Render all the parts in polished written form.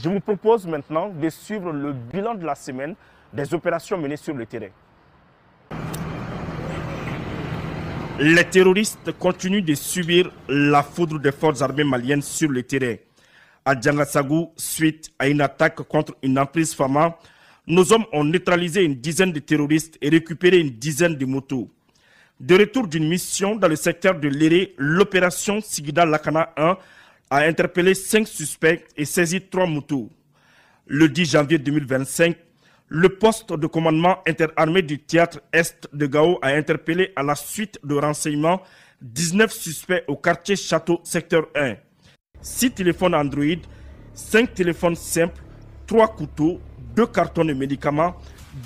Je vous propose maintenant de suivre le bilan de la semaine des opérations menées sur le terrain. Les terroristes continuent de subir la foudre des forces armées maliennes sur le terrain. À Djangassagou, suite à une attaque contre une emprise Fama, nos hommes ont neutralisé une dizaine de terroristes et récupéré une dizaine de motos. De retour d'une mission dans le secteur de Léré, l'opération Sigida Lakana 1 a interpellé 5 suspects et saisi 3 motos. Le 10 janvier 2025, le poste de commandement interarmé du théâtre Est de Gao a interpellé à la suite de renseignements 19 suspects au quartier Château, secteur 1. 6 téléphones Android, 5 téléphones simples, 3 couteaux, 2 cartons de médicaments,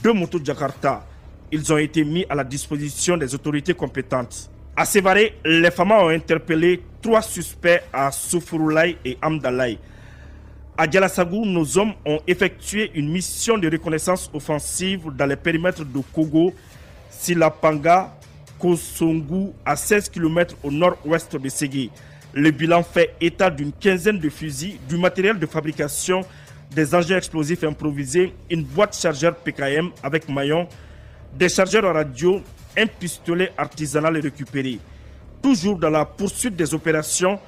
2 motos Jakarta. Ils ont été mis à la disposition des autorités compétentes. À Sévaré, les FAMA ont interpellé 3 suspects à Soufouroulaye et Amdalaï. À Djalassagou, nos hommes ont effectué une mission de reconnaissance offensive dans les périmètres de Kogo, Silapanga, Kosongu, à 16 km au nord-ouest de Ségui. Le bilan fait état d'une quinzaine de fusils, du matériel de fabrication, des engins explosifs improvisés, une boîte chargeur PKM avec maillon, des chargeurs à radio, un pistolet artisanal récupéré. Toujours dans la poursuite des opérations,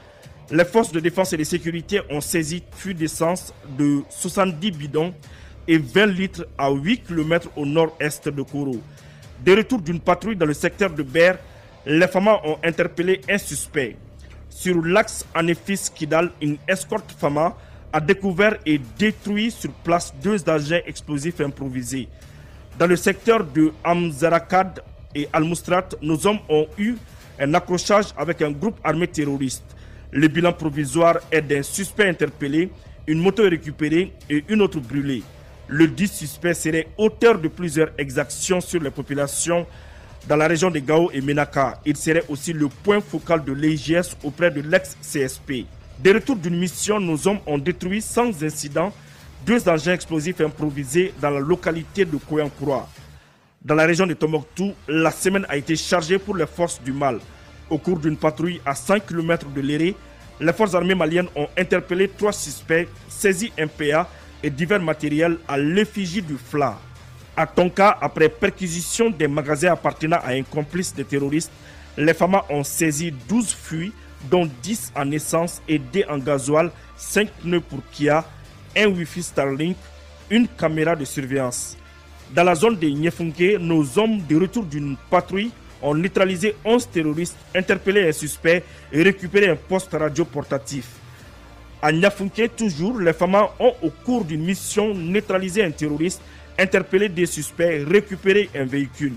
les forces de défense et de sécurité ont saisi fûts d'essence de 70 bidons et 20 litres à 8 km au nord-est de Koro. De retour d'une patrouille dans le secteur de Ber, les FAMA ont interpellé un suspect. Sur l'axe Anefis-Kidal, une escorte FAMA a découvert et détruit sur place 2 engins explosifs improvisés. Dans le secteur de Amzarakad et Al-Moustrat, nos hommes ont eu un accrochage avec un groupe armé terroriste. Le bilan provisoire est d'un suspect interpellé, une moto récupérée et une autre brûlée. Le 10 suspect serait auteur de plusieurs exactions sur les populations dans la région de Gao et Menaka. Il serait aussi le point focal de l'EGS auprès de l'ex-CSP. De retour d'une mission, nos hommes ont détruit sans incident 2 engins explosifs improvisés dans la localité de Koyankura. Dans la région de Tombouctou, la semaine a été chargée pour les forces du mal. Au cours d'une patrouille à 5 km de Léré, les forces armées maliennes ont interpellé 3 suspects, saisi un PA et divers matériels à l'effigie du FLA. À Tonka, après perquisition des magasins appartenant à un complice des terroristes, les FAMA ont saisi 12 fûts, dont 10 en essence et 2 en gasoil, 5 pneus pour Kia, un Wi-Fi Starlink, une caméra de surveillance. Dans la zone de Nyefunke, nos hommes de retour d'une patrouille ont neutralisé 11 terroristes, interpellé un suspect et récupéré un poste radio portatif. À Nyafunke, toujours, les FAMA ont, au cours d'une mission, neutralisé un terroriste, interpellé des suspects, récupéré un véhicule.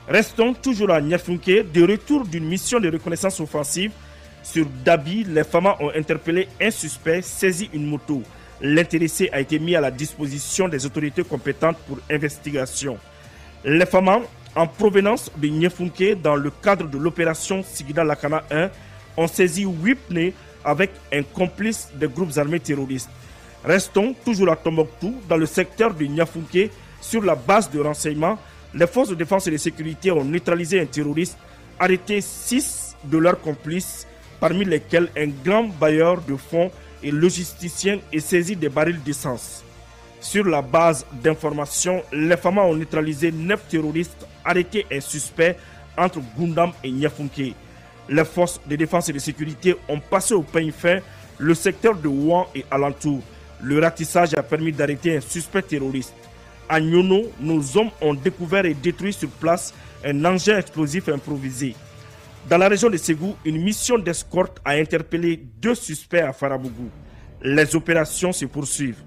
Restons toujours à Nyafunke, de retour d'une mission de reconnaissance offensive. Sur Dabi, les FAMA ont interpellé un suspect, saisi une moto. L'intéressé a été mis à la disposition des autorités compétentes pour investigation. Les FAMA, en provenance de Nyefunke, dans le cadre de l'opération Sigida Lakana 1, ont saisi 8 pneus avec un complice des groupes armés terroristes. Restons toujours à Tombouctou, dans le secteur de Nyefunke, sur la base de renseignements. Les forces de défense et de sécurité ont neutralisé un terroriste, arrêté 6 de leurs complices, parmi lesquels un grand bailleur de fonds et logisticien et saisi des barils d'essence. Sur la base d'informations, les FAMA ont neutralisé 9 terroristes, arrêté un suspect entre Gundam et Nyafunke. Les forces de défense et de sécurité ont passé au peigne fin le secteur de Ouan et alentour. Le ratissage a permis d'arrêter un suspect terroriste. À Nyono, nos hommes ont découvert et détruit sur place un engin explosif improvisé. Dans la région de Ségou, une mission d'escorte a interpellé 2 suspects à Farabougou. Les opérations se poursuivent.